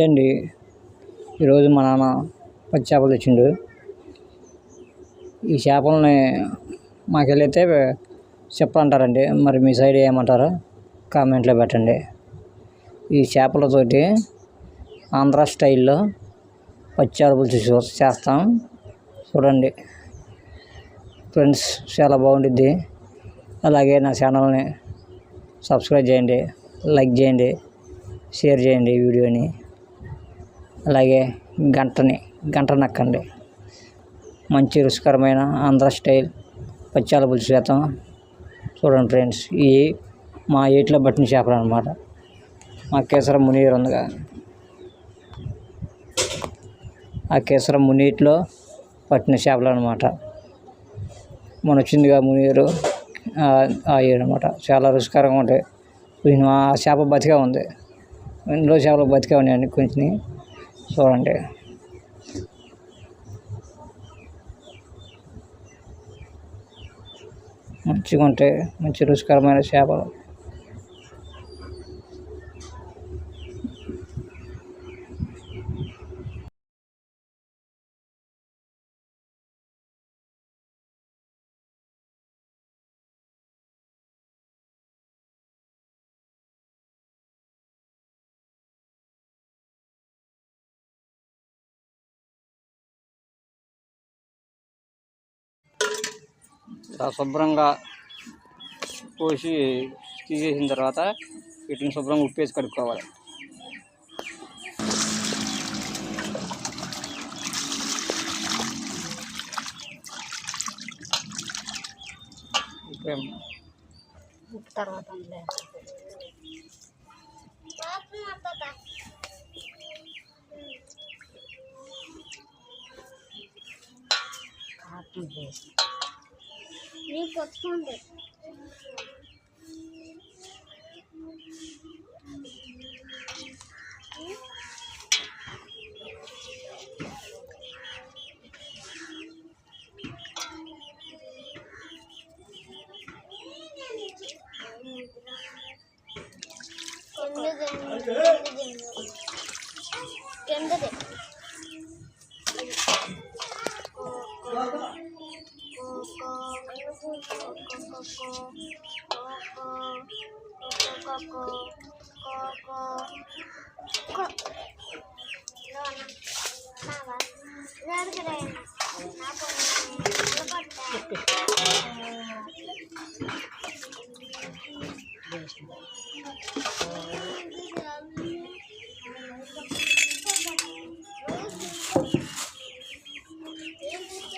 అండి. ఈరోజు మా నాన్న పచ్చి చేపలు తెచ్చిండు. ఈ చేపలని మాకెళ్ళైతే చెప్పంటారండి, మరి మీ సైడ్ ఏమంటారో కామెంట్లో పెట్టండి. ఈ చేపలతోటి ఆంధ్ర స్టైల్లో పచ్చి చేపలు చేస్తాం చూడండి ఫ్రెండ్స్, చాలా బాగుండిద్ది. అలాగే నా ఛానల్ని సబ్స్క్రైబ్ చేయండి, లైక్ చేయండి, షేర్ చేయండి ఈ వీడియోని. అలాగే గంట నక్కండి. మంచి రుచికరమైన ఆంధ్ర స్టైల్ పచ్చాల పులుసు చేద్దాం చూడండి ఫ్రెండ్స్. ఇవి మా ఏట్లో పట్టిన చేపలు అనమాట. మా కేసరం మునీరు ఉందిగా, ఆ కేసరం మునీటిలో పట్టిన చేపలు అనమాట. మన వచ్చిందిగా మునీరు అనమాట. చాలా రుచికరంగా ఉంటాయి. కొంచెం ఆ చేప బతిగా ఉంది, ఇందులో చేపలు బతికే ఉన్నాయండి కొంచెం. చూడండి మంచిగా ఉంటాయి, మంచి రుచికరమైన చేపలు. శుభ్రంగా పోసి తీసేసిన తర్వాత వీటిని శుభ్రంగా ఉప్పేసి కడుక్కోవాలి. తర్వాత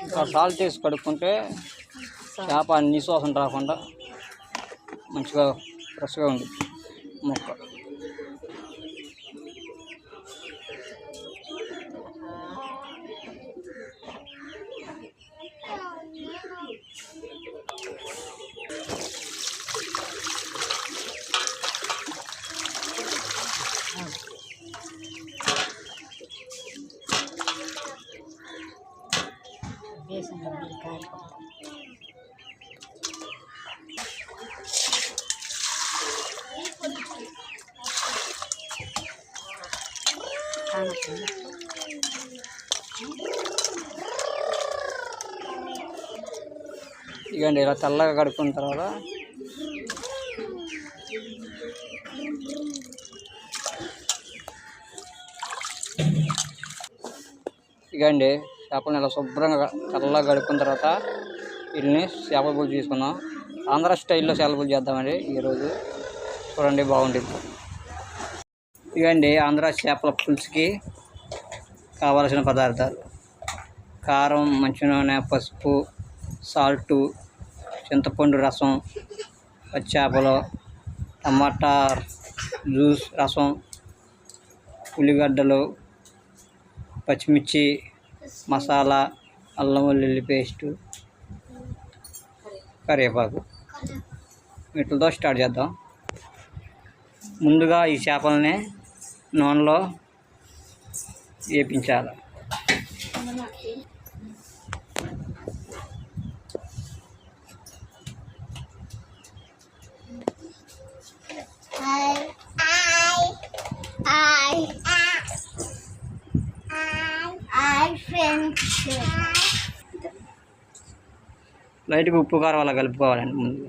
ఇంకా సాల్ట్ వేసి కడుక్కుంటే చేప నీసువాసన రాకుండా మంచిగా ఫ్రెష్గా ఉంది మొక్క. ఇగండి ఇలా తెల్లగా కడుక్కున్న తర్వాత ఇగండి చేపలను ఇలా శుభ్రంగా తెల్లగా కడుక్కున్న తర్వాత వీటిని చేపల పులుసు తీసుకుందాం. ఆంధ్ర స్టైల్లో చేపల పులుసు చేద్దామండి ఈరోజు. చూడండి బాగుంటుంది. ఇగండి ఆంధ్ర చేపల పులుసుకి కావలసిన పదార్థాలు: కారం, మంచి నూనె, పసుపు, సాల్టు, చింతపండు రసం, పచ్చి చేపలు, టమాటా జ్యూస్ రసం, ఉల్లిగడ్డలు, పచ్చిమిర్చి, మసాలా, అల్లం వెల్లుల్లి పేస్టు, కరివేపాకు. వీటితో స్టార్ట్ చేద్దాం. ముందుగా ఈ చేపలని నూనెలో వేపించాలి. లైట్గా ఉప్పు కారం అలా కలుపుకోవాలండి ముందు.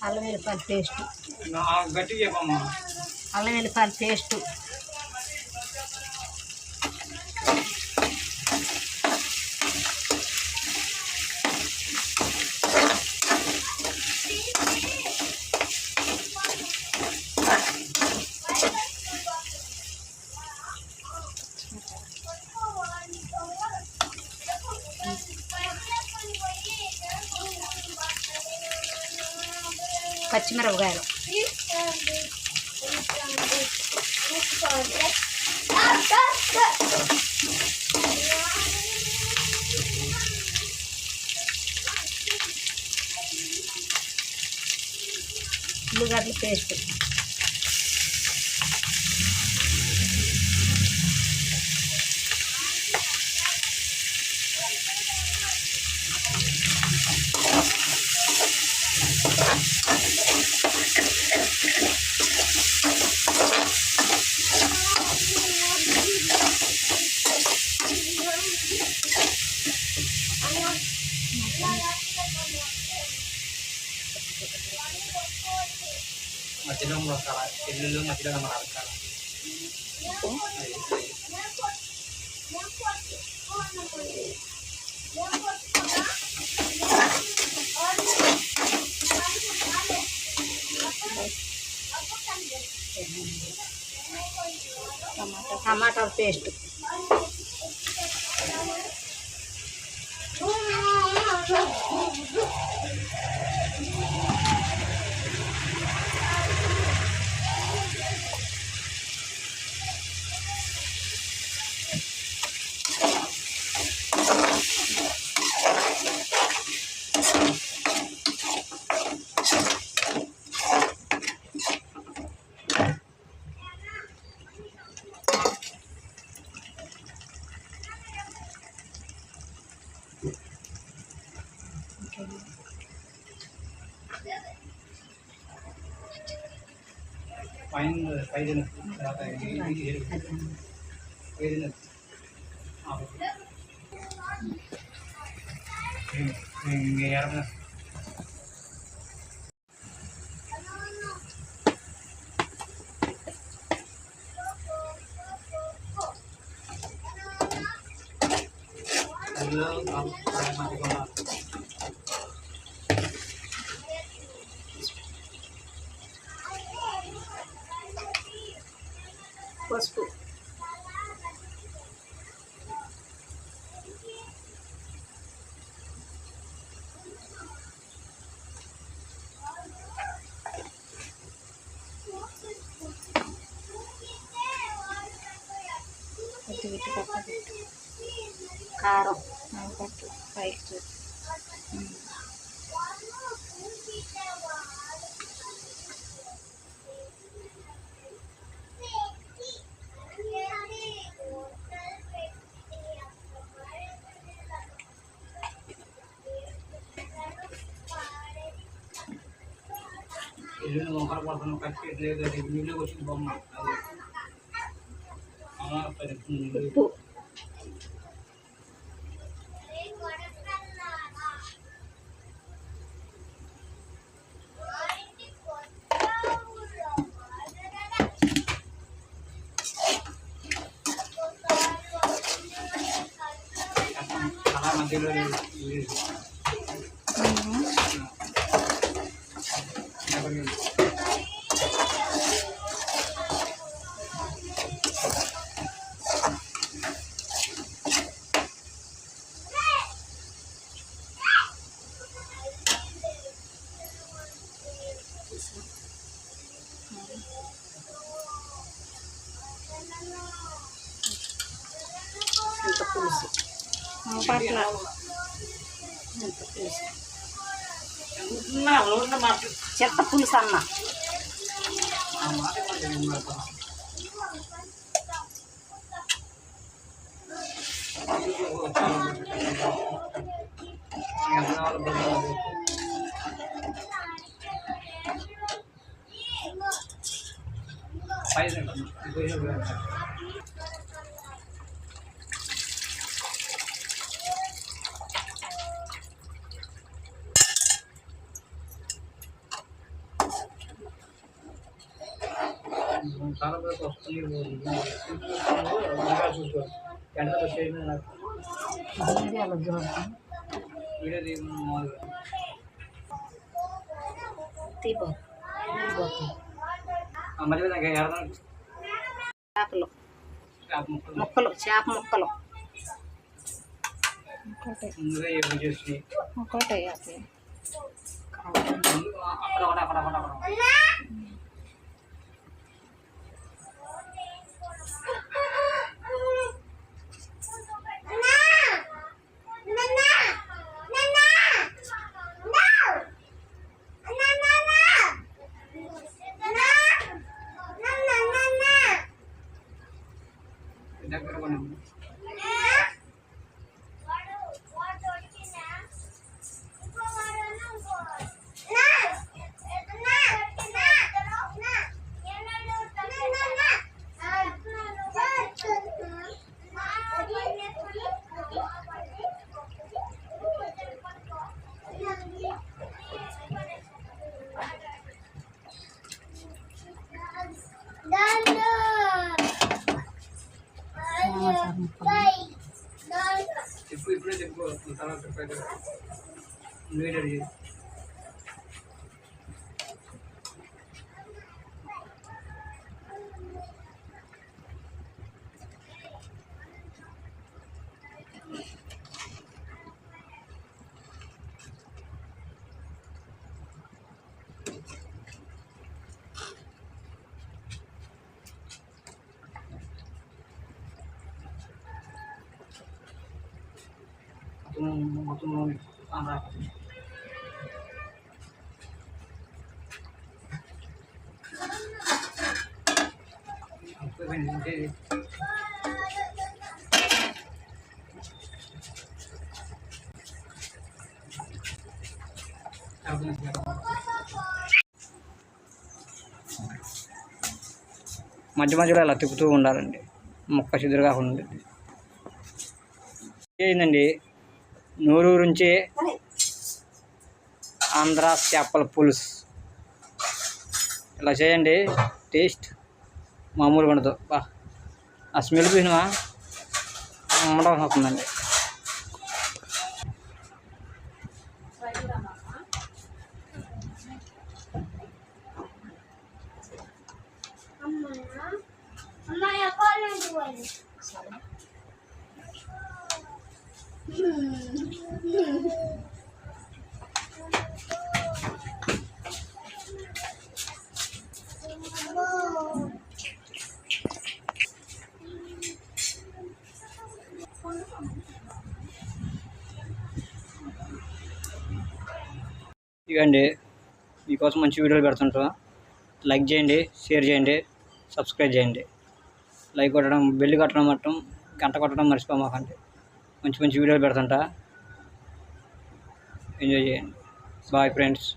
అల్లం వెల్లిపాయల పేస్ట్, గట్టిగా చెప్పమ్మా. అల్లం వెల్లిపాయల పేస్ట్, పచ్చిమిరపకాయలు, ఉల్లిగడ్డల పేస్ట్, మధ్యలో మసాలా ఎల్లుల్లి మధ్యలో మన అరకాల టమాటాల పేస్ట్, పైన పసుపు, కారం, పైకి ఎల్లుండి మొక్కలు పడుతున్నాం కట్టి లేదు అది నీళ్ళు వచ్చింది బొమ్మ అది ఉప్పు అలా మధ్యలో ఇంత పులుసు పట్ల ఇంత పులుసు చెత్త పులుసు అన్న చాలా వరకు వస్తుంది చూసుకో ఎంత వచ్చేది నాకు వీడియో తీపో మధ్యలో నాకు చేపలు ముక్కలు చేప ముక్కలు ముందుగా ఏం చేసి ఒకటే అక్కడ అక్కడ అక్కడ అక్కడ అక్కడ దగ్గర కొన్ని ఇప్పుడే చెప్పు తర్వాత చెప్పాక నువ్వు రెడీ మొత్తం మధ్య మధ్యలో అలా తిప్పుతూ ఉండాలండి మొక్క చిదురు కాకుండా ఉండేది ఏంటండి నూరూరు నుంచి ఆంధ్ర చేపల పులుసు ఇలా చేయండి టేస్ట్ మామూలుగా ఉండదు బా ఆ స్మెల్ చూసినా అమ్మడం అవుతుందండి ఇవ్వండి మీకోసం మంచి వీడియోలు పెడుతుంటా లైక్ చేయండి షేర్ చేయండి సబ్స్క్రైబ్ చేయండి లైక్ కొట్టడం బెల్ కొట్టడం మొత్తం గంట కొట్టడం మర్చిపోమాకండి మంచి మంచి వీడియోలు పెడుతుంటా ఎంజాయ్ చేయండి బాయ్ ఫ్రెండ్స్